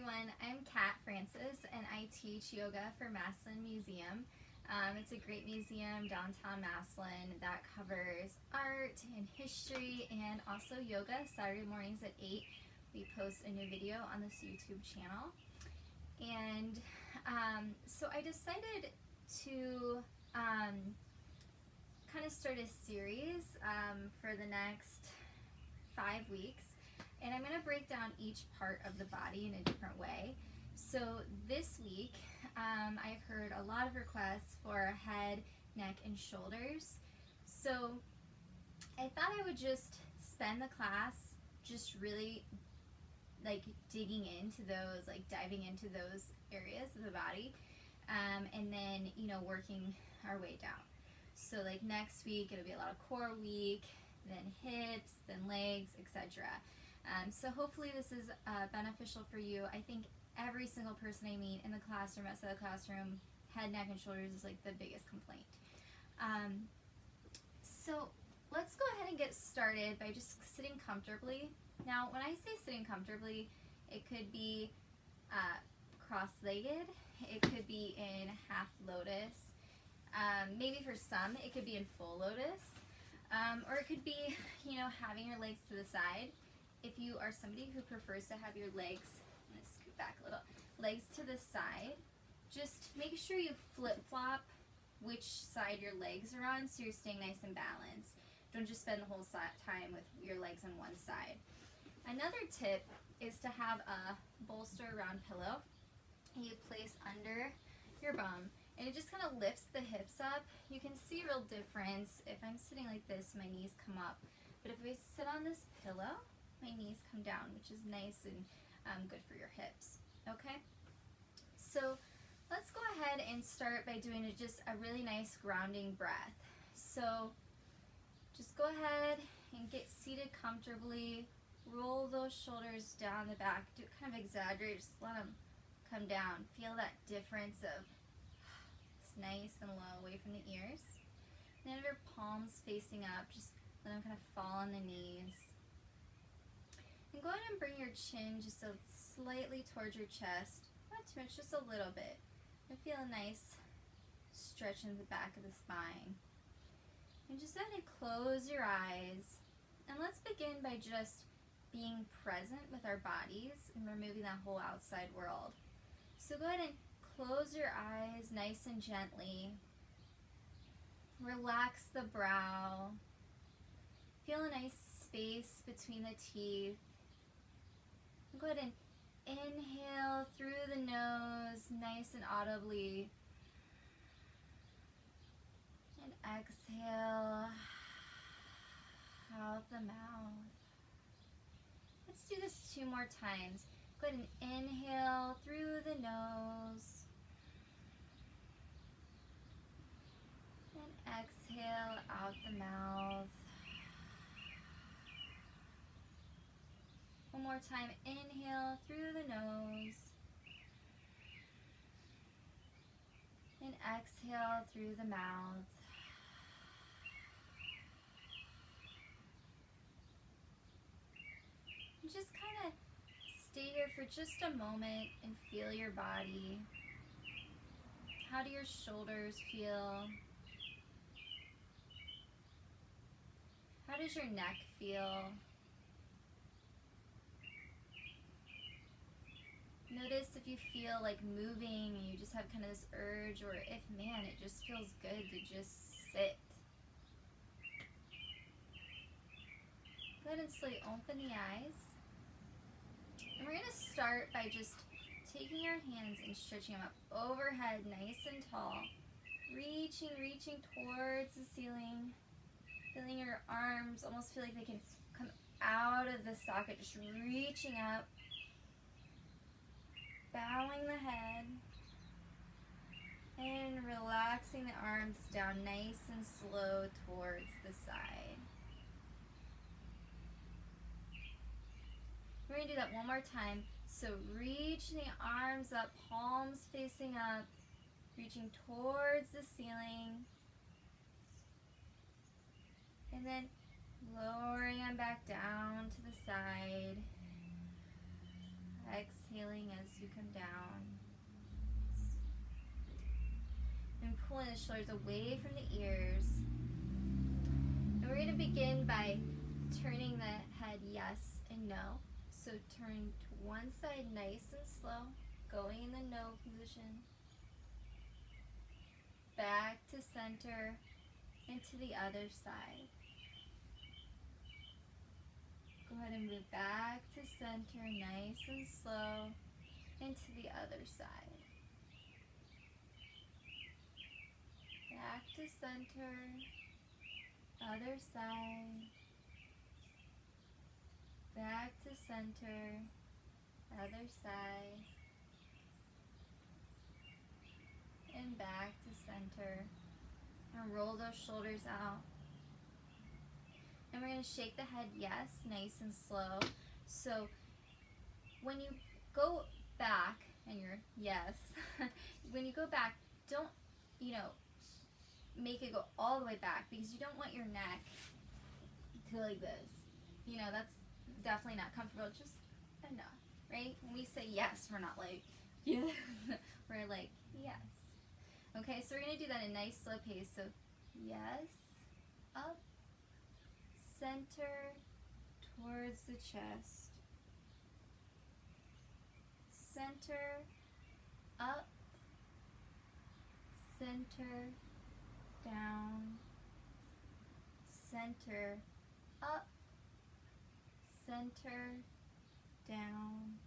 everyone, I'm Kat Francis and I teach yoga for Massland Museum. It's a great museum downtown Massland that covers art and history and also yoga. Saturday mornings at 8 we post a new video on this YouTube channel. And so I decided to kind of start a series for the next 5 weeks. And I'm going to break down each part of the body in a different way. So this week, I've heard a lot of requests for head, neck, and shoulders. So I thought I would just spend the class just really like digging into those, like diving into those areas of the body, and then, working our way down. So like next week, it'll be a lot of core week, then hips, then legs, etc. So hopefully this is beneficial for you. I think every single person I meet in the classroom, outside the classroom, head, neck, and shoulders is like the biggest complaint. So let's go ahead and get started by just sitting comfortably. Now, when I say sitting comfortably, it could be cross-legged, it could be in half lotus, maybe for some it could be in full lotus, or it could be, having your legs to the side. If you are somebody who prefers to have your legs, I'm going to scoot back a little, legs to the side, just make sure you flip-flop which side your legs are on so you're staying nice and balanced. Don't just spend the whole time with your legs on one side. Another tip is to have a bolster round pillow you place under your bum, and it just kind of lifts the hips up. You can see a real difference. If I'm sitting like this, my knees come up, but if I sit on this pillow, my knees come down, which is nice and good for your hips. Okay, so let's go ahead and start by doing just a really nice grounding breath. So just go ahead and get seated comfortably. Roll those shoulders down the back. Do kind of exaggerate, just let them come down. Feel that difference of it's nice and low away from the ears. And then have your palms facing up, just let them kind of fall on the knees. And go ahead and bring your chin just so slightly towards your chest. Not too much, just a little bit. And feel a nice stretch in the back of the spine. And just go ahead and close your eyes. And let's begin by just being present with our bodies and removing that whole outside world. So go ahead and close your eyes nice and gently. Relax the brow. Feel a nice space between the teeth. Go ahead and inhale through the nose, nice and audibly. And exhale out the mouth. Let's do this 2 more times. Go ahead and inhale through the nose. And exhale out the mouth. One more time, inhale through the nose. And exhale through the mouth. And just kind of stay here for just a moment and feel your body. How do your shoulders feel? How does your neck feel? Notice if you feel like moving and you just have kind of this urge, or if, man, it just feels good to just sit. Go ahead and slowly open the eyes. And we're going to start by just taking our hands and stretching them up overhead, nice and tall. Reaching towards the ceiling. Feeling your arms almost feel like they can come out of the socket, just reaching up. Bowing the head and relaxing the arms down nice and slow towards the side. We're going to do that one more time. So reach the arms up, palms facing up, reaching towards the ceiling. And then lowering them back down to the side. Exhaling as you come down. And pulling the shoulders away from the ears. And we're going to begin by turning the head yes and no. So turn to one side nice and slow, going in the no position. Back to center and to the other side. Go ahead and move back to center, nice and slow, and to the other side. Back to center, other side. Back to center, other side. And back to center. And roll those shoulders out. And we're going to shake the head yes, nice and slow. So when you go back, and you're yes, when you go back, don't, make it go all the way back, because you don't want your neck to like this. That's definitely not comfortable. Just enough, right? When we say yes, we're not like, yes. We're like, yes. Okay, so we're going to do that in a nice slow pace. So yes, up, center, towards the chest, center, up, center, down, center, up, center, down,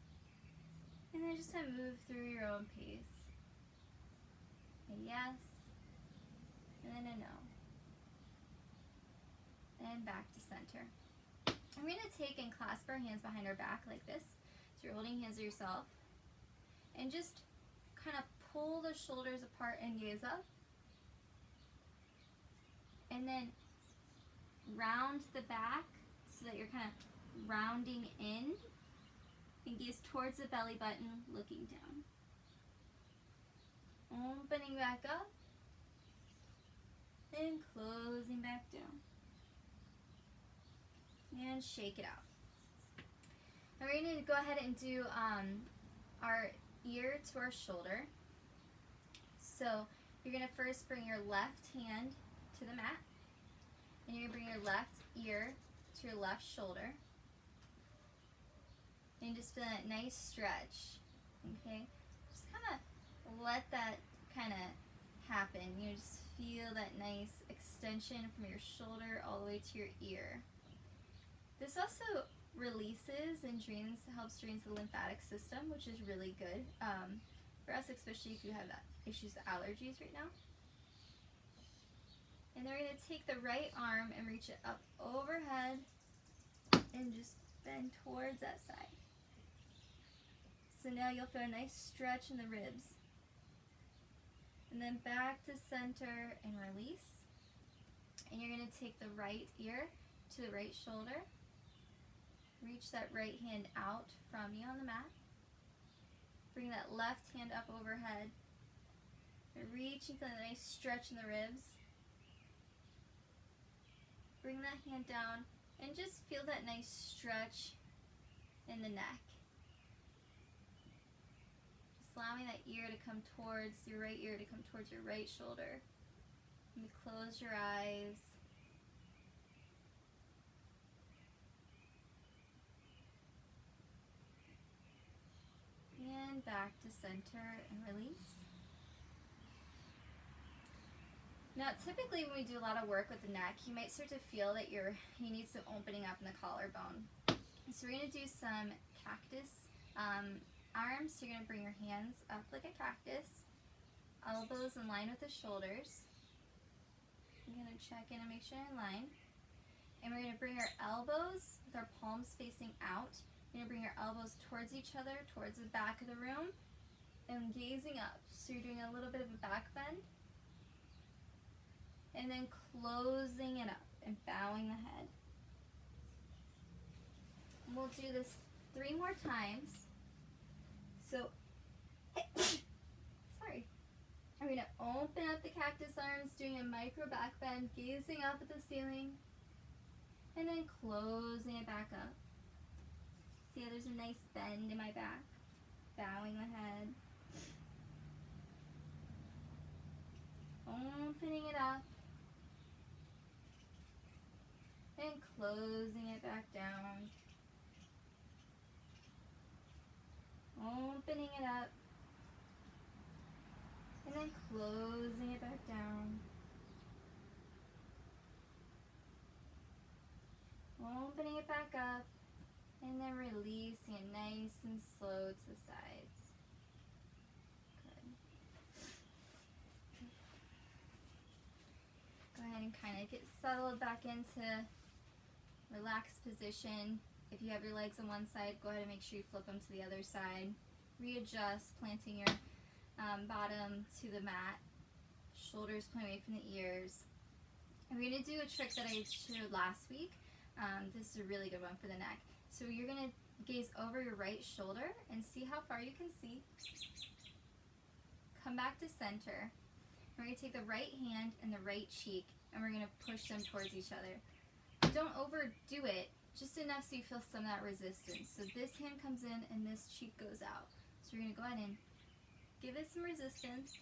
and then just kind of move through your own pace. A yes, and then a no. And back to center. And we're going to take and clasp our hands behind our back like this. So you're holding hands to yourself. And just kind of pull the shoulders apart and gaze up. And then round the back so that you're kind of rounding in. And gaze towards the belly button, looking down. Opening back up. And closing back down. And shake it out. Now we're going to go ahead and do our ear to our shoulder. So you're going to first bring your left hand to the mat. And you're going to bring your left ear to your left shoulder. And just feel that nice stretch. Okay? Just kind of let that kind of happen. Just feel that nice extension from your shoulder all the way to your ear. This also releases and helps drains the lymphatic system, which is really good for us, especially if you have issues with allergies right now. And then we're going to take the right arm and reach it up overhead and just bend towards that side. So now you'll feel a nice stretch in the ribs. And then back to center and release. And you're going to take the right ear to the right shoulder. Reach that right hand out from you on the mat. Bring that left hand up overhead. And reach and feel a nice stretch in the ribs. Bring that hand down and just feel that nice stretch in the neck. Just allowing that ear to come towards your right ear to come towards your right shoulder. And close your eyes. And back to center and release. Now, typically when we do a lot of work with the neck, you might start to feel that you need some opening up in the collarbone. So we're going to do some cactus arms. So you're going to bring your hands up like a cactus, elbows in line with the shoulders. I'm going to check in and make sure you're in line. And we're going to bring our elbows with our palms facing out. You're going to bring your elbows towards each other, towards the back of the room, and gazing up. So you're doing a little bit of a back bend. And then closing it up and bowing the head. And we'll do this 3 more times. So, sorry. I'm going to open up the cactus arms, doing a micro back bend, gazing up at the ceiling, and then closing it back up. See how there's a nice bend in my back? bowing the head. Opening it up. And closing it back down. Opening it up. And then closing it back down. Opening it back up. And then releasing it nice and slow to the sides. Good. Go ahead and kind of get settled back into relaxed position. If you have your legs on one side, go ahead and make sure you flip them to the other side. Readjust, planting your bottom to the mat. Shoulders point away from the ears. And we're going to do a trick that I showed last week. This is a really good one for the neck. So you're going to gaze over your right shoulder and see how far you can see. Come back to center. We're going to take the right hand and the right cheek and we're going to push them towards each other. Don't overdo it, just enough so you feel some of that resistance. So this hand comes in and this cheek goes out. So you're going to go ahead and give it some resistance.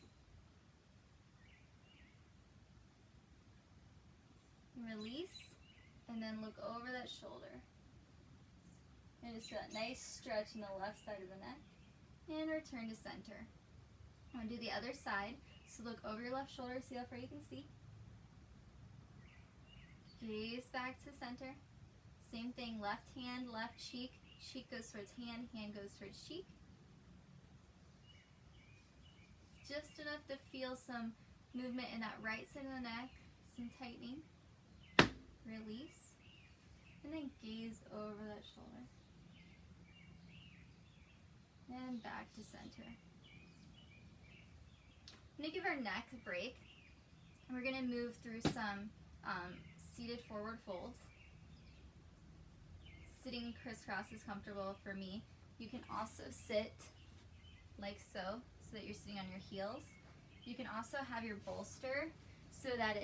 Release, and then look over that shoulder. And just feel that nice stretch in the left side of the neck. And return to center. I'm going to do the other side. So look over your left shoulder, see how far you can see. Gaze back to center. Same thing, left hand, left cheek. Cheek goes towards hand, hand goes towards cheek. Just enough to feel some movement in that right side of the neck, some tightening. Release. And then gaze over that shoulder. And back to center. I'm going to give our neck a break. We're going to move through some seated forward folds. Sitting crisscross is comfortable for me. You can also sit like so that you're sitting on your heels. You can also have your bolster so that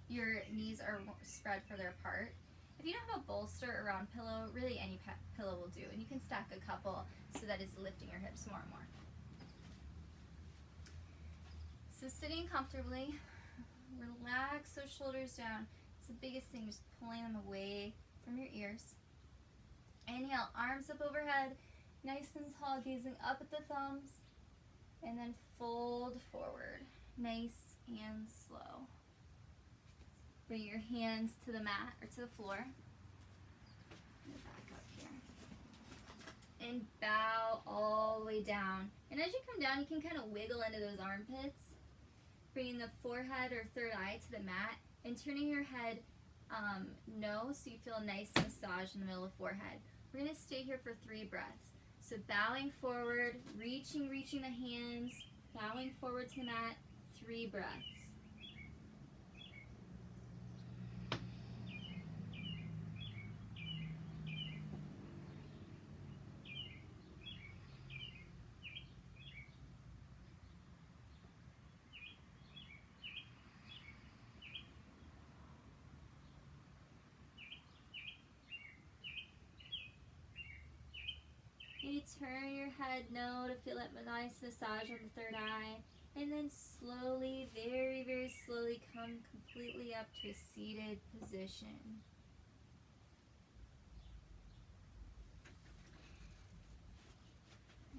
your knees are spread further apart. If you don't have a bolster or round pillow, really any pillow will do, and you can stack a couple so that it's lifting your hips more and more. So sitting comfortably, relax those shoulders down. It's the biggest thing, just pulling them away from your ears. Inhale, arms up overhead, nice and tall, gazing up at the thumbs, and then fold forward, nice and slow. Bring your hands to the mat or to the floor. Back up here. And bow all the way down. And as you come down, you can kind of wiggle into those armpits, bringing the forehead or third eye to the mat, and turning your head no, so you feel a nice massage in the middle of the forehead. We're going to stay here for 3 breaths. So bowing forward, reaching the hands, bowing forward to the mat, 3 breaths. You turn your head no to feel that nice massage on the third eye, and then slowly, very, very slowly come completely up to a seated position.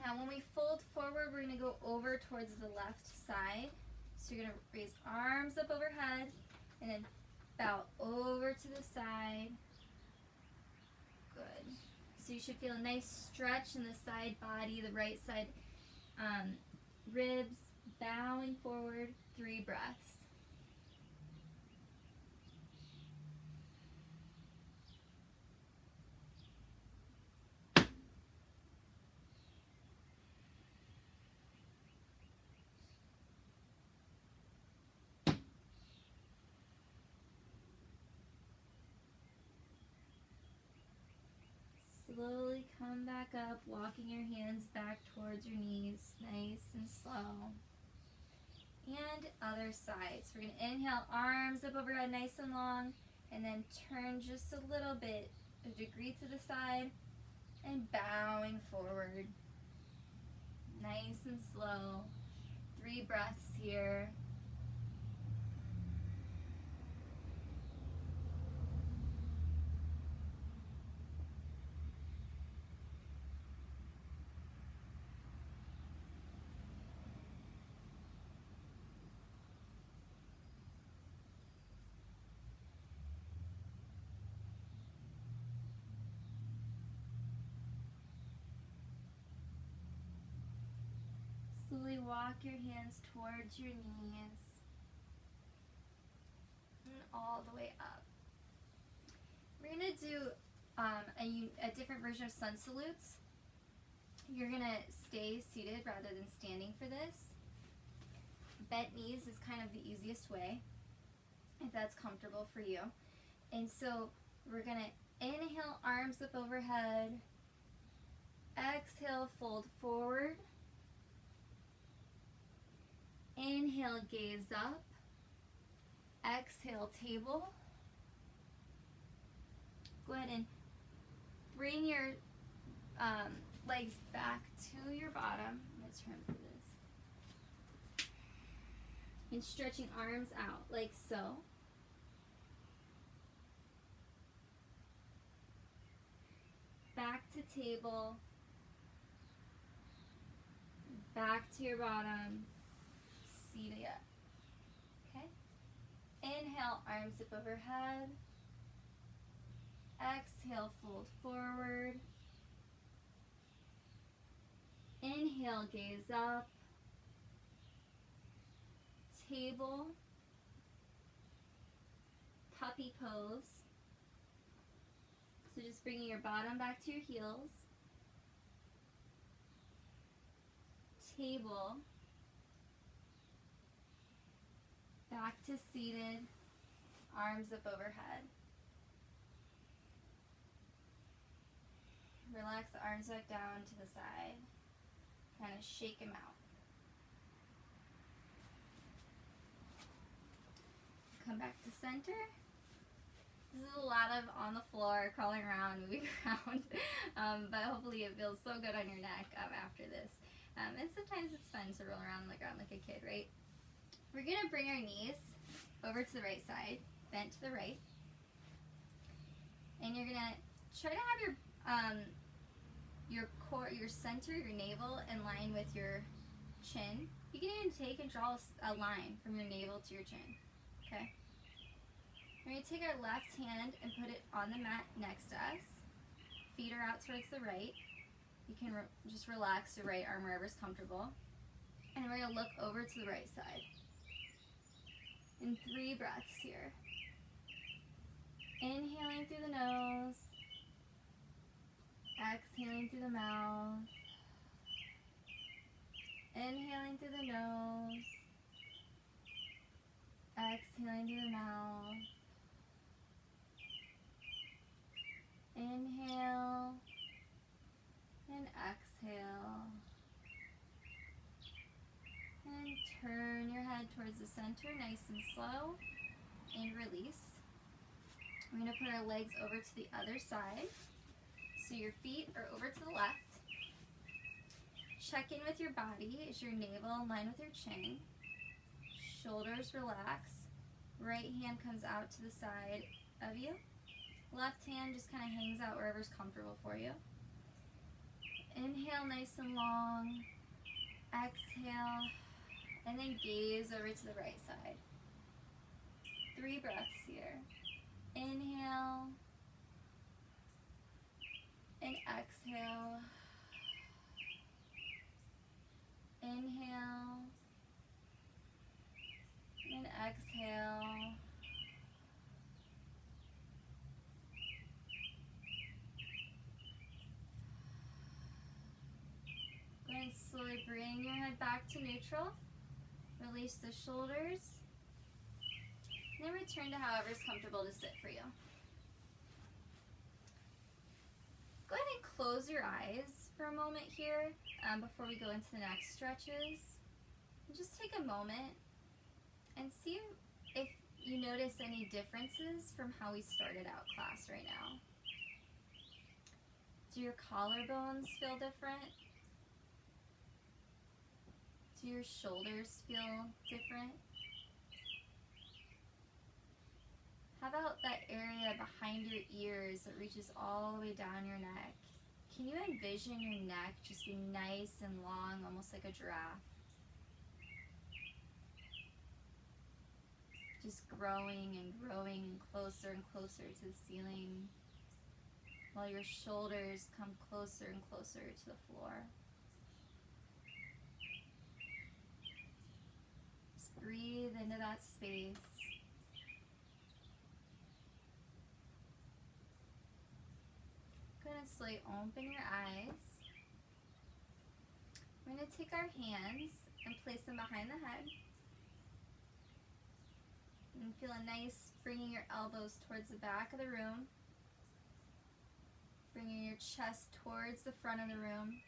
Now when we fold forward, we're going to go over towards the left side. So you're going to raise arms up overhead, and then bow over to the side. Good. So you should feel a nice stretch in the side body, the right side ribs, bowing forward, 3 breaths. Slowly come back up, walking your hands back towards your knees, nice and slow. And other side. So we're going to inhale, arms up overhead, nice and long, and then turn just a little bit, a degree to the side, and bowing forward. Nice and slow. 3 breaths here. Slowly walk your hands towards your knees and all the way up. We're going to do a different version of sun salutes. You're going to stay seated rather than standing for this. Bent knees is kind of the easiest way, if that's comfortable for you. And so we're going to inhale, arms up overhead. Exhale, fold forward. Inhale, gaze up. Exhale, table. Go ahead and bring your legs back to your bottom. Let's turn for this. And stretching arms out like so. Back to table. Back to your bottom. Seated up. Okay? Inhale, arms up overhead. Exhale, fold forward. Inhale, gaze up. Table. Puppy pose. So just bringing your bottom back to your heels. Table. Back to seated, arms up overhead. Relax the arms back down to the side. Kind of shake them out. Come back to center. This is a lot of on the floor, crawling around, moving around, but hopefully it feels so good on your neck after this. And sometimes it's fun to roll around on the ground like a kid, right? We're going to bring our knees over to the right side, bent to the right. And you're going to try to have your core, your center, your navel in line with your chin. You can even take and draw a line from your navel to your chin. Okay? We're going to take our left hand and put it on the mat next to us. Feet are out towards the right. You can just relax your right arm wherever's comfortable. And we're going to look over to the right side. And 3 breaths here. Inhaling through the nose. Exhaling through the mouth. Inhaling through the nose. Exhaling through the mouth. Inhale and exhale. And turn your head towards the center, nice and slow, and release. We're going to put our legs over to the other side. So your feet are over to the left. Check in with your body. Is your navel in line with your chin? Shoulders relax. Right hand comes out to the side of you. Left hand just kind of hangs out wherever's comfortable for you. Inhale nice and long. Exhale. And then gaze over to the right side. 3 breaths here. Inhale. And exhale. Inhale. And exhale. Go ahead and slowly bring your head back to neutral. Release the shoulders. And then return to however is comfortable to sit for you. Go ahead and close your eyes for a moment here before we go into the next stretches. And just take a moment and see if you notice any differences from how we started out class right now. Do your collarbones feel different? Do your shoulders feel different? How about that area behind your ears that reaches all the way down your neck? Can you envision your neck just being nice and long, almost like a giraffe? Just growing and growing and closer to the ceiling, while your shoulders come closer and closer to the floor. Just breathe into that space. Go ahead and slowly open your eyes. We're going to take our hands and place them behind the head. And feel a nice, bringing your elbows towards the back of the room. Bringing your chest towards the front of the room.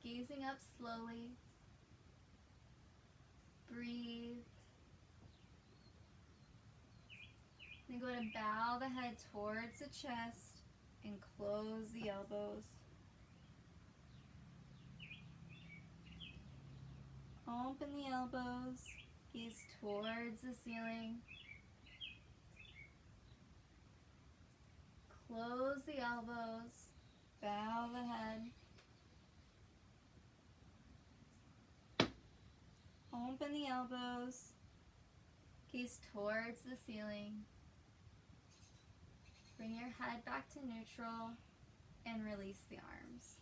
Gazing up slowly. Breathe. Then go ahead and bow the head towards the chest and close the elbows. Open the elbows. Gaze towards the ceiling. Close the elbows. Bow the head. Open the elbows. Gaze towards the ceiling. Bring your head back to neutral and release the arms.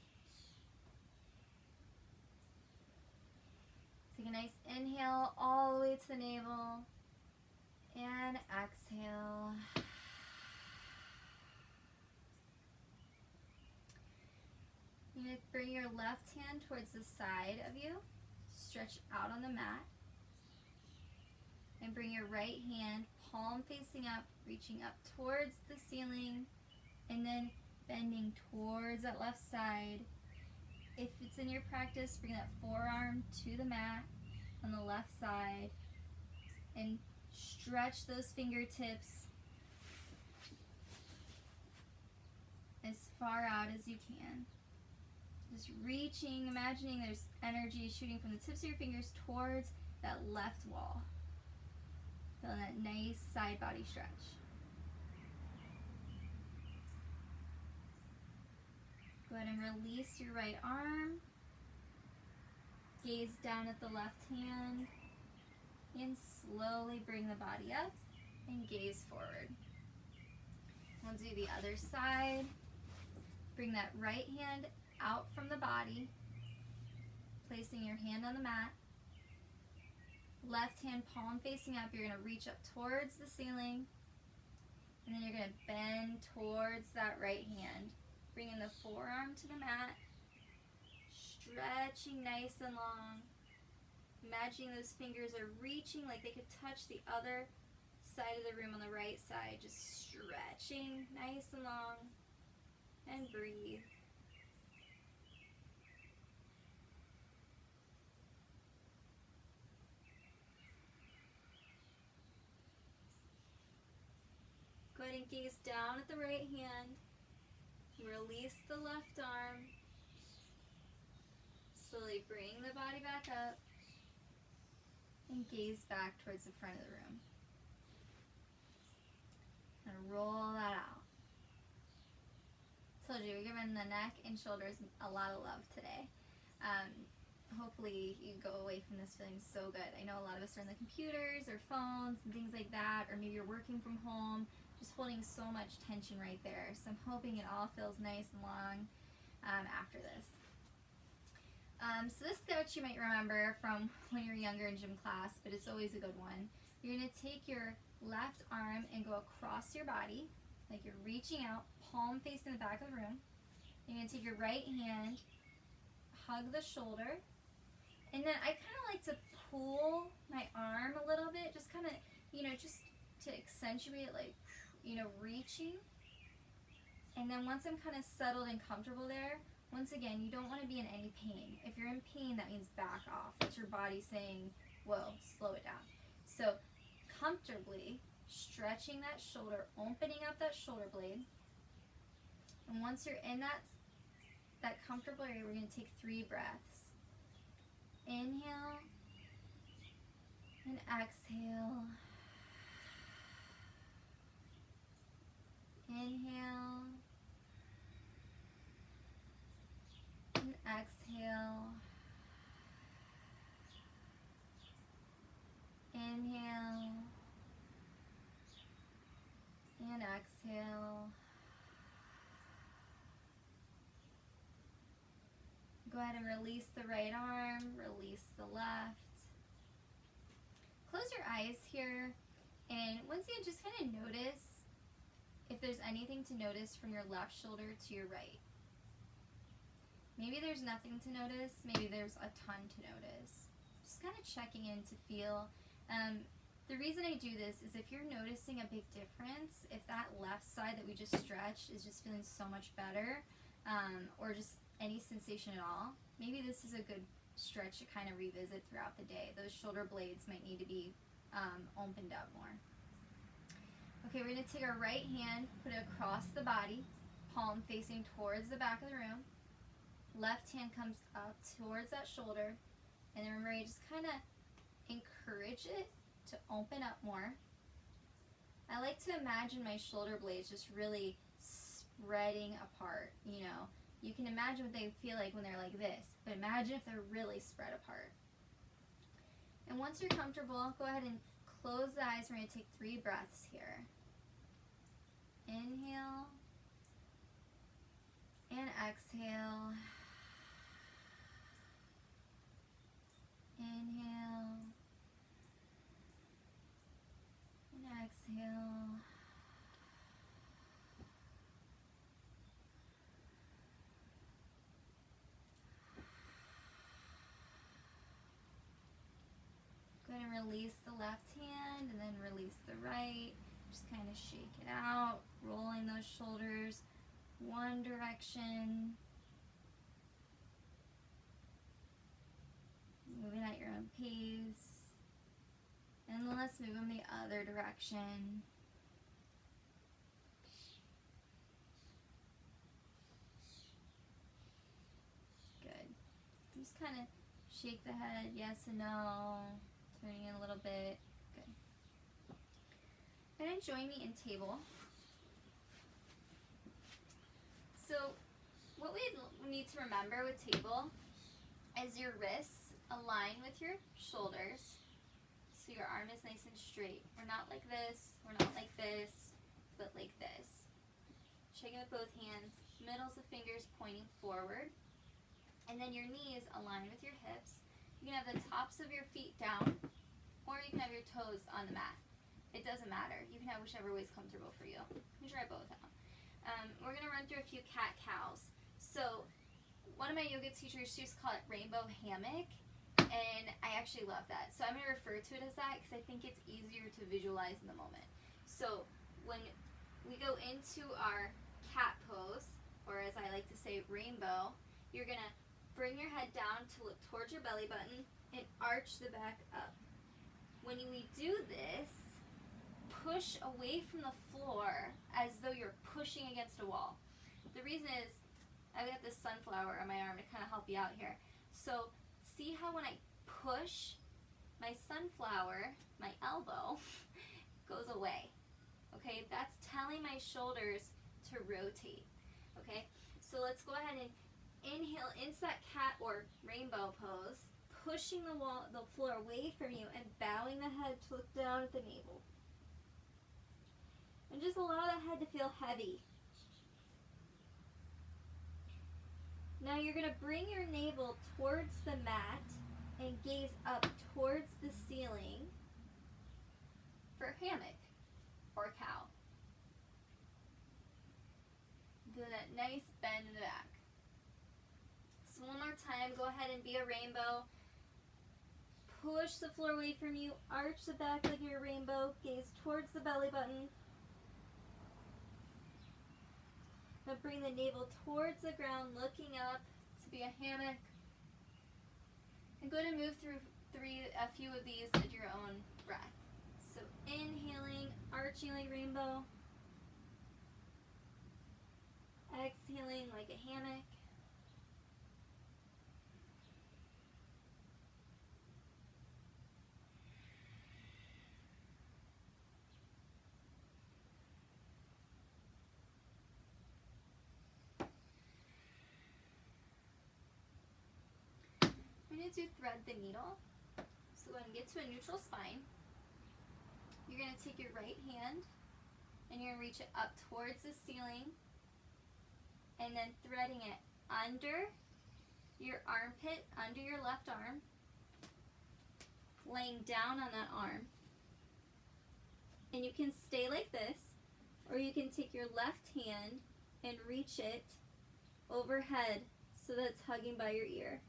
Take a nice inhale all the way to the navel and exhale. You're going to bring your left hand towards the side of you, stretch out on the mat, and bring your right hand, palm facing up, reaching up towards the ceiling, and then bending towards that left side. If it's in your practice, bring that forearm to the mat on the left side and stretch those fingertips as far out as you can. Just reaching, imagining there's energy shooting from the tips of your fingers towards that left wall. Feeling that nice side body stretch. Go ahead and release your right arm. Gaze down at the left hand. And slowly bring the body up and gaze forward. We'll do the other side. Bring that right hand out from the body, placing your hand on the mat. Left hand palm facing up, you're going to reach up towards the ceiling, and then you're going to bend towards that right hand. Bringing the forearm to the mat, stretching nice and long. Imagining those fingers are reaching like they could touch the other side of the room on the right side. Just stretching nice and long, and breathe. Go ahead and gaze down at the right hand. Release the left arm. Slowly bring the body back up. And gaze back towards the front of the room. And roll that out. Told you, we're giving the neck and shoulders a lot of love today. Hopefully you go away from this feeling so good. I know a lot of us are on the computers or phones and things like that, or maybe you're working from home, just holding so much tension right there. So I'm hoping it all feels nice and long after this. So this stretch you might remember from when you were younger in gym class, but it's always a good one. You're going to take your left arm and go across your body, like you're reaching out, palm facing the back of the room. You're going to take your right hand, hug the shoulder, and then I kind of like to pull my arm a little bit, just kind of, just to accentuate, like, reaching. And then once I'm kind of settled and comfortable there, once again, you don't want to be in any pain. If you're in pain, that means back off. That's your body saying, whoa, slow it down. So comfortably stretching that shoulder, opening up that shoulder blade. And once you're in that comfortable area, we're going to take 3 breaths. Inhale and exhale. Inhale and exhale. Inhale and exhale. Go ahead and release the right arm, release the left. Close your eyes here, and once again, just kind of notice if there's anything to notice from your left shoulder to your right. Maybe there's nothing to notice, maybe there's a ton to notice. Just kind of checking in to feel. The reason I do this is if you're noticing a big difference, if that left side that we just stretched is just feeling so much better, or just any sensation at all, maybe this is a good stretch to kind of revisit throughout the day. Those shoulder blades might need to be opened up more. Okay, we're going to take our right hand, put it across the body, palm facing towards the back of the room. Left hand comes up towards that shoulder, and then remember, you just kind of encourage it to open up more. I like to imagine my shoulder blades just really spreading apart. You know, you can imagine what they feel like when they're like this, but imagine if they're really spread apart. And once you're comfortable, go ahead and close the eyes. We're going to take 3 breaths here. Inhale and exhale. Inhale and exhale. Go ahead and release the left hand and then release the right. Just kind of shake it out, rolling those shoulders one direction. Moving at your own pace. And then let's move them the other direction. Good. Just kind of shake the head, yes and no. Turning in a little bit. Good. And join me in table. So what we need to remember with table is your wrists align with your shoulders. So your arm is nice and straight. We're not like this, we're not like this, but like this. Shaking with both hands, middles of fingers pointing forward. And then your knees align with your hips. You can have the tops of your feet down, or you can have your toes on the mat. It doesn't matter. You can have whichever way is comfortable for you. You can try both out. We're going to run through a few cat-cows. So one of my yoga teachers used to call it rainbow hammock, and I actually love that. So I'm going to refer to it as that because I think it's easier to visualize in the moment. So when we go into our cat pose, or as I like to say, rainbow, you're going to bring your head down to look towards your belly button and arch the back up. When we do this, push away from the floor as though you're pushing against a wall. The reason is, I've got this sunflower on my arm to kind of help you out here. So see how when I push, my sunflower, my elbow, goes away. Okay, that's telling my shoulders to rotate. Okay, so let's go ahead and inhale into that cat or rainbow pose, pushing the floor away from you and bowing the head to look down at the navel. And just allow the head to feel heavy. Now you're going to bring your navel towards the mat and gaze up towards the ceiling for hammock or cow. Do that nice bend in the back. So one more time, go ahead and be a rainbow. Push the floor away from you, arch the back like you're a rainbow, gaze towards the belly button. Now bring the navel towards the ground, looking up to be a hammock. And go ahead and move through a few of these at your own breath. So inhaling, arching like rainbow. Exhaling like a hammock. going to do thread the needle. So go ahead and get to a neutral spine. You're going to take your right hand and you're going to reach it up towards the ceiling and then threading it under your armpit, under your left arm, laying down on that arm. And you can stay like this, or you can take your left hand and reach it overhead so that it's hugging by your ear.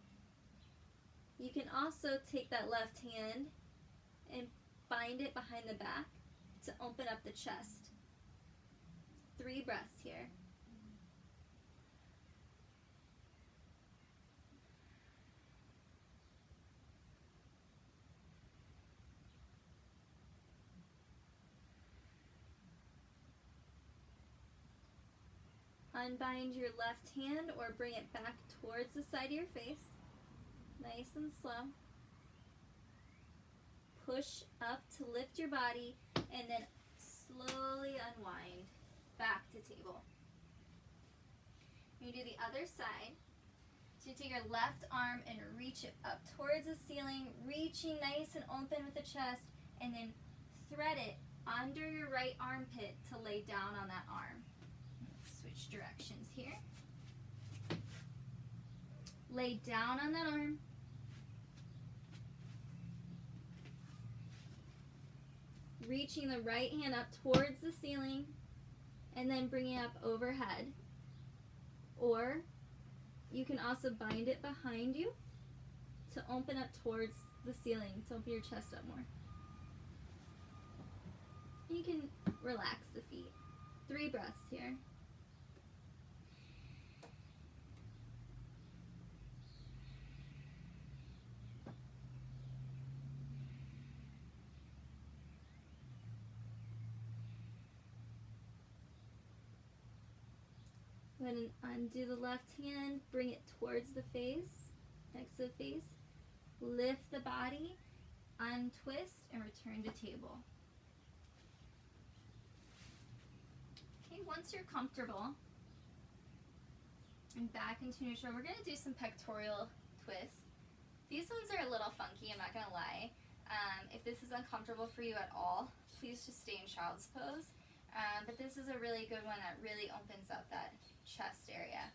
You can also take that left hand and bind it behind the back to open up the chest. 3 breaths here. Unbind your left hand or bring it back towards the side of your face. Nice and slow. Push up to lift your body and then slowly unwind back to table. You do the other side. So you take your left arm and reach it up towards the ceiling, reaching nice and open with the chest, and then thread it under your right armpit to lay down on that arm. Switch directions here. Lay down on that arm. Reaching the right hand up towards the ceiling and then bringing it up overhead. Or you can also bind it behind you to open up towards the ceiling, to open your chest up more. You can relax the feet. 3 breaths here. Go ahead and undo the left hand, bring it towards the face, next to the face. Lift the body, untwist, and return to table. Okay, once you're comfortable and back into neutral, we're going to do some pectoral twists. These ones are a little funky, I'm not going to lie. If this is uncomfortable for you at all, please just stay in child's pose. But this is a really good one that really opens up that chest area.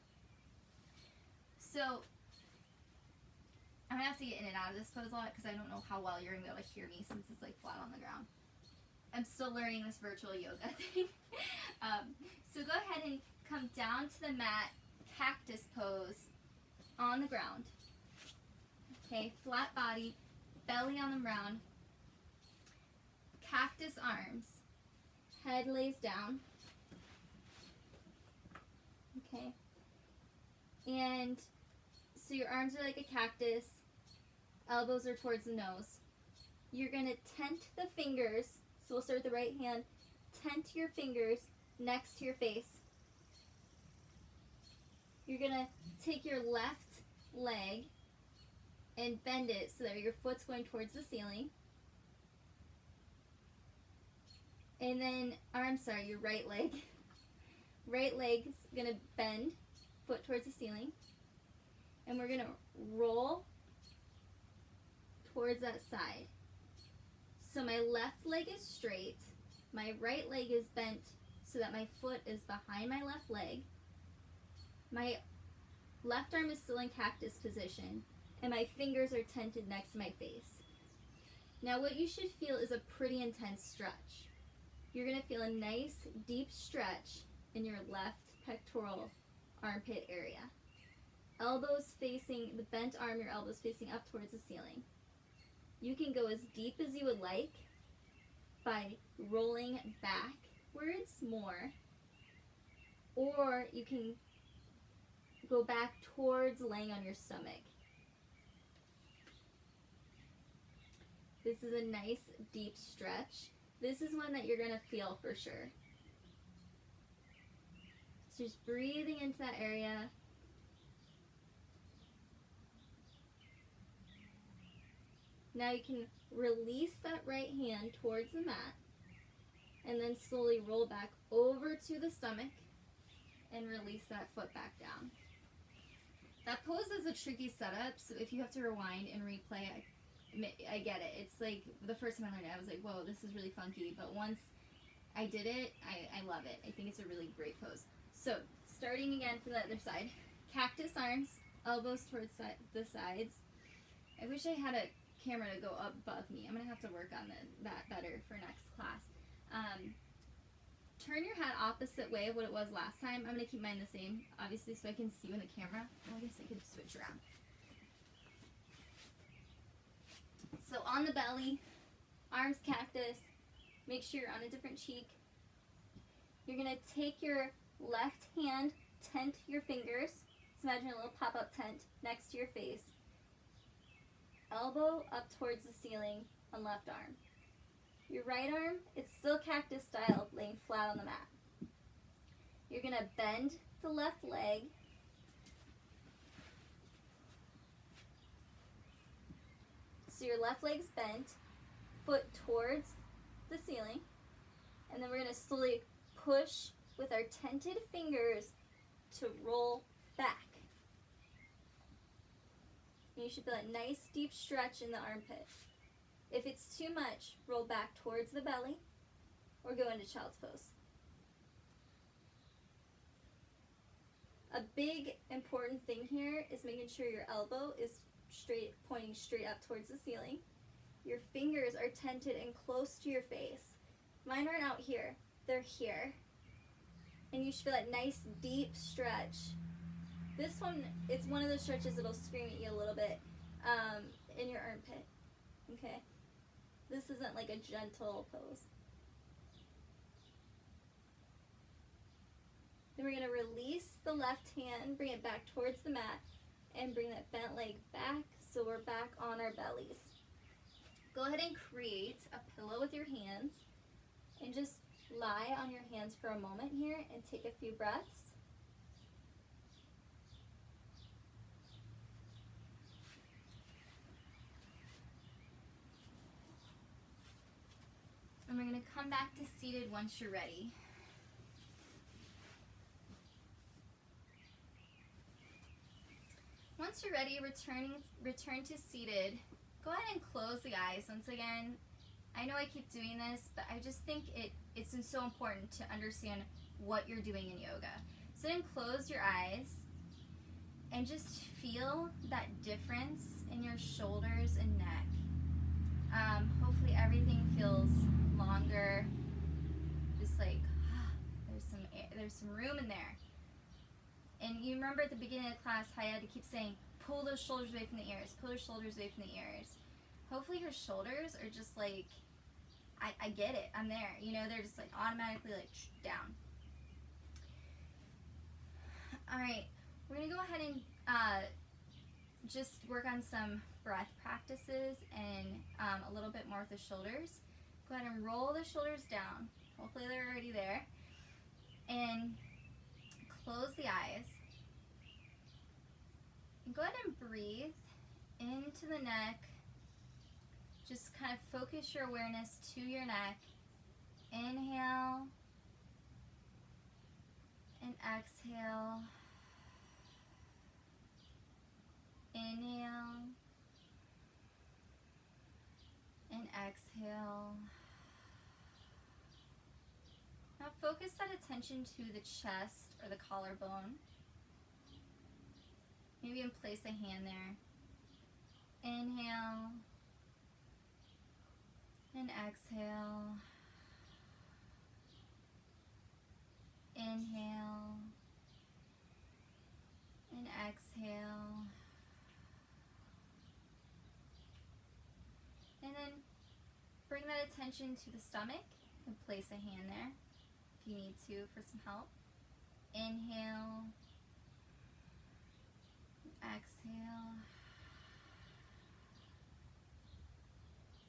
So I'm going to have to get in and out of this pose a lot because I don't know how well you're going to be able to hear me since it's like flat on the ground. I'm still learning this virtual yoga thing. So go ahead and come down to the mat, cactus pose on the ground. Okay, flat body, belly on the ground, cactus arms, head lays down. Okay, and so your arms are like a cactus, elbows are towards the nose. You're going to tent the fingers, so we'll start with the right hand, tent your fingers next to your face. You're going to take your left leg and bend it so that your foot's going towards the ceiling. And then, or I'm sorry, your right leg. Right leg's gonna bend, foot towards the ceiling. And we're gonna roll towards that side. So my left leg is straight, my right leg is bent so that my foot is behind my left leg. My left arm is still in cactus position, and my fingers are tented next to my face. Now what you should feel is a pretty intense stretch. You're going to feel a nice deep stretch in your left pectoral armpit area. Elbows facing, the bent arm, your elbows facing up towards the ceiling. You can go as deep as you would like by rolling backwards more, or you can go back towards laying on your stomach. This is a nice deep stretch. This is one that you're going to feel for sure. So just breathing into that area. Now you can release that right hand towards the mat and then slowly roll back over to the stomach and release that foot back down. That pose is a tricky setup, so if you have to rewind and replay, I get it. It's like the first time I learned it, I was like, whoa, this is really funky. But once I did it, I love it. I think it's a really great pose. So, starting again for the other side. Cactus arms, elbows towards the sides. I wish I had a camera to go up above me. I'm going to have to work on that better for next class. Turn your head opposite way of what it was last time. I'm going to keep mine the same, obviously, so I can see you in the camera. Well, I guess I could switch around. So on the belly, arms cactus. Make sure you're on a different cheek. You're going to take your left hand, tent your fingers. So imagine a little pop-up tent next to your face. Elbow up towards the ceiling on left arm. Your right arm, it's still cactus style, laying flat on the mat. You're going to bend the left leg. So your left leg's bent, foot towards the ceiling. And then we're going to slowly push with our tented fingers to roll back. And you should feel a nice deep stretch in the armpit. If it's too much, roll back towards the belly or go into child's pose. A big important thing here is making sure your elbow is straight, pointing straight up towards the ceiling. Your fingers are tented and close to your face. Mine aren't out here, they're here. And you should feel that nice deep stretch. This one, it's one of those stretches that'll scream at you a little bit in your armpit, okay? This isn't like a gentle pose. Then we're going to release the left hand, bring it back towards the mat, and bring that bent leg back so we're back on our bellies. Go ahead and create a pillow with your hands and just lie on your hands for a moment here and take a few breaths. And we're going to come back to seated once you're ready. Once you're ready, return to seated. Go ahead and close the eyes once again. I know I keep doing this, but I just think it's so important to understand what you're doing in yoga. So then close your eyes and just feel that difference in your shoulders and neck. Hopefully everything feels longer, just like there's some room in there. And you remember at the beginning of the class how I had to keep saying, pull those shoulders away from the ears, pull your shoulders away from the ears. Hopefully your shoulders are just like, I get it, I'm there. You know, they're just like automatically like down. All right, we're gonna go ahead and just work on some breath practices and a little bit more with the shoulders. Go ahead and roll the shoulders down. Hopefully they're already there. And close the eyes. And go ahead and breathe into the neck. Just kind of focus your awareness to your neck. Inhale and exhale. Inhale and exhale. Now focus that attention to the chest or the collarbone. Maybe even place a hand there. Inhale and exhale. Inhale and exhale. And then bring that attention to the stomach and place a hand there if you need to for some help. Inhale, exhale,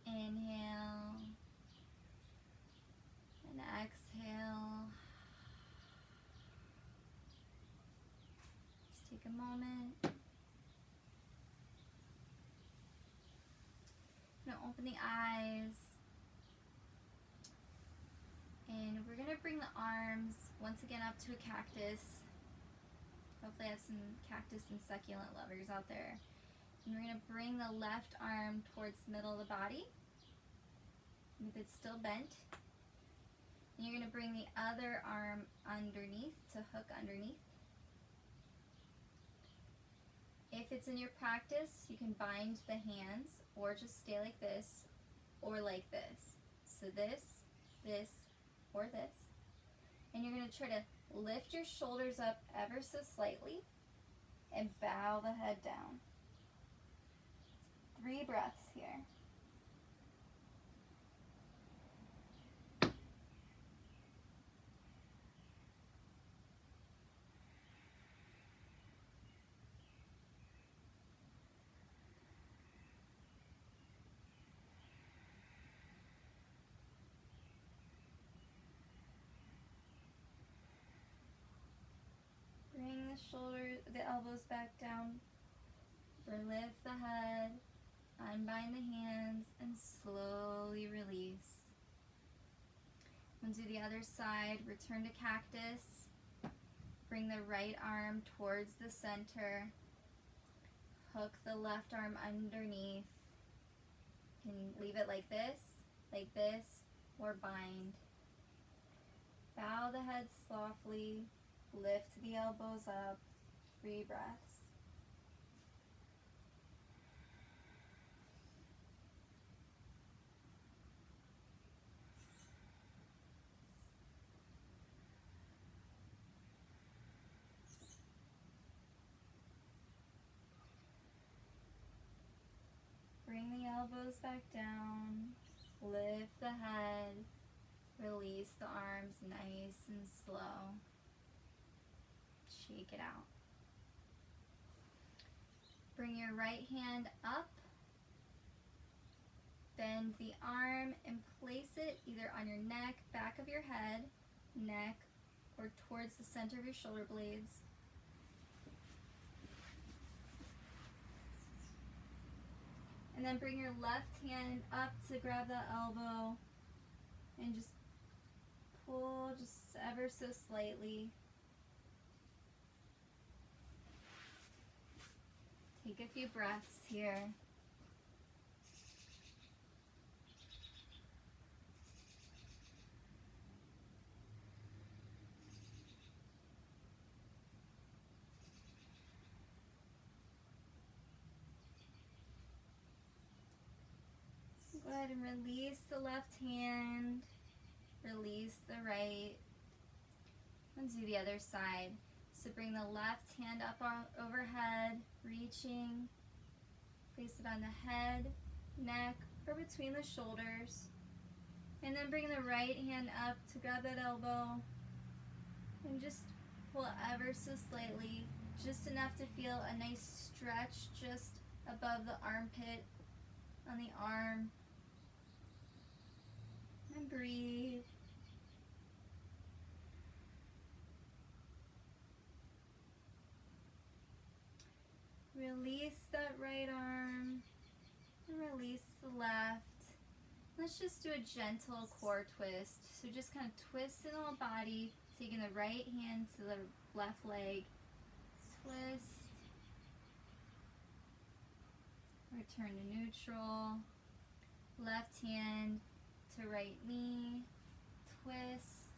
inhale, and exhale. Just take a moment. Now open the eyes. And we're going to bring the arms once again up to a cactus. Hopefully I have some cactus and succulent lovers out there. And we're going to bring the left arm towards the middle of the body. If it's still bent. And you're going to bring the other arm underneath to hook underneath. If it's in your practice, you can bind the hands or just stay like this or like this. So this, this, or this. And you're going to try to lift your shoulders up ever so slightly and bow the head down. 3 breaths here. Bring the elbows back down. Lift the head, unbind the hands, and slowly release. And do the other side. Return to cactus. Bring the right arm towards the center. Hook the left arm underneath. You can leave it like this, or bind. Bow the head softly. Lift the elbows up. 3 breaths. Bring the elbows back down. Lift the head. Release the arms nice and slow. Shake it out. Bring your right hand up. Bend the arm and place it either on your neck, back of your head, neck, or towards the center of your shoulder blades. And then bring your left hand up to grab that elbow and just pull just ever so slightly. Take a few breaths here. Go ahead and release the left hand, release the right, and do the other side. So bring the left hand up overhead, reaching, place it on the head, neck, or between the shoulders. And then bring the right hand up to grab that elbow and just pull ever so slightly, just enough to feel a nice stretch just above the armpit on the arm. And breathe. Release that right arm and release the left. Let's just do a gentle core twist. So just kind of twist in the whole body, taking the right hand to the left leg. Twist. Return to neutral. Left hand to right knee. Twist.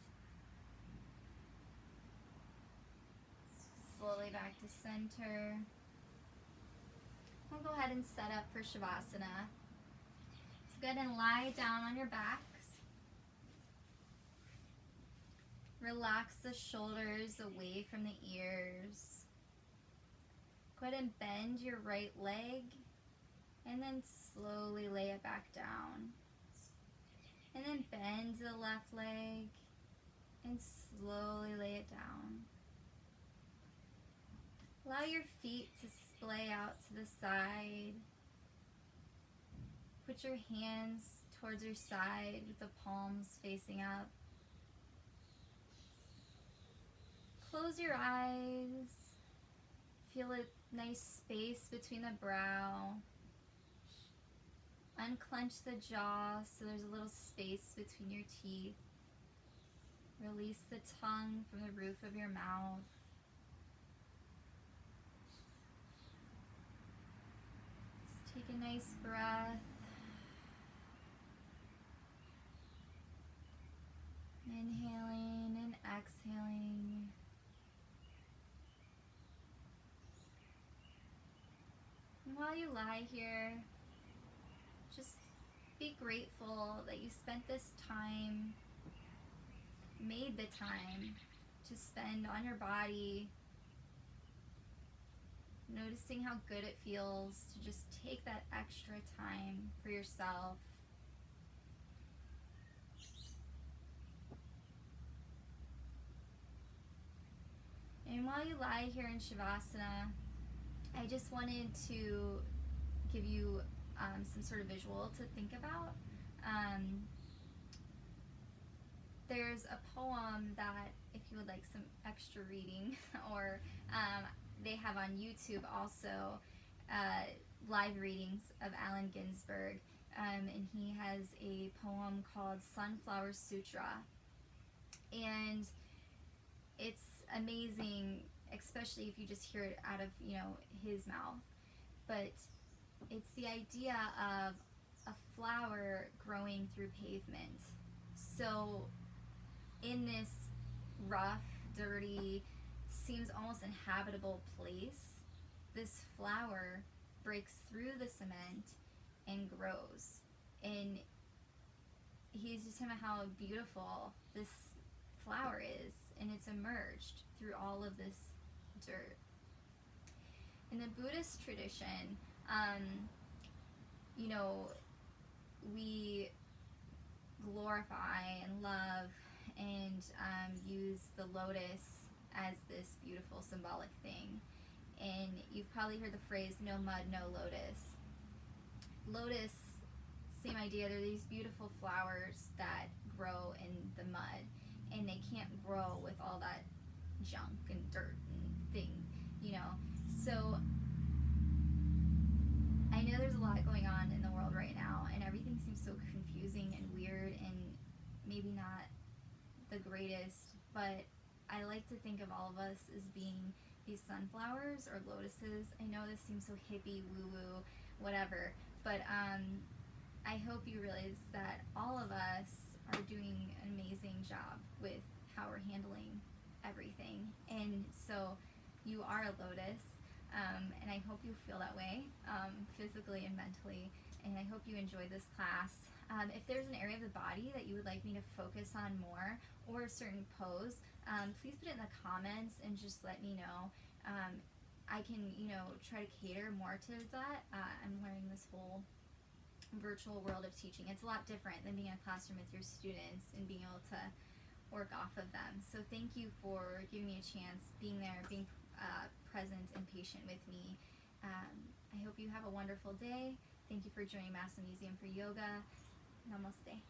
Slowly back to center. We'll go ahead and set up for Shavasana. So go ahead and lie down on your backs. Relax the shoulders away from the ears. Go ahead and bend your right leg and then slowly lay it back down. And then bend the left leg and slowly lay it down. Allow your feet to splay out to the side. Put your hands towards your side with the palms facing up. Close your eyes. Feel a nice space between the brow. Unclench the jaw so there's a little space between your teeth. Release the tongue from the roof of your mouth. a nice breath. Inhaling and exhaling. And while you lie here, just be grateful that you spent this time, made the time to spend on your body, noticing how good it feels to just take that extra time for yourself. And while you lie here in Shavasana, I just wanted to give you some sort of visual to think about. There's a poem that, if you would like some extra reading, or they have on YouTube also live readings of Allen Ginsberg, and he has a poem called Sunflower Sutra, and it's amazing, especially if you just hear it out of his mouth. But it's the idea of a flower growing through pavement. So in this rough, dirty, seems almost inhabitable place, this flower breaks through the cement and grows. And he's just talking about how beautiful this flower is, and it's emerged through all of this dirt. In the Buddhist tradition, we glorify and love and use the lotus as this beautiful symbolic thing. And you've probably heard the phrase, no mud, no lotus. Lotus, same idea. They're these beautiful flowers that grow in the mud, and they can't grow with all that junk and dirt and thing, So I know there's a lot going on in the world right now, and everything seems so confusing and weird and maybe not the greatest, but I like to think of all of us as being these sunflowers or lotuses. I know this seems so hippie, woo-woo, whatever, but I hope you realize that all of us are doing an amazing job with how we're handling everything. And so you are a lotus, and I hope you feel that way, physically and mentally, and I hope you enjoy this class. If there's an area of the body that you would like me to focus on more, or a certain pose, please put it in the comments and just let me know. I can, try to cater more to that. I'm learning this whole virtual world of teaching. It's a lot different than being in a classroom with your students and being able to work off of them. So thank you for giving me a chance, being there, being present and patient with me. I hope you have a wonderful day. Thank you for joining MassMu Museum for Yoga. Namaste.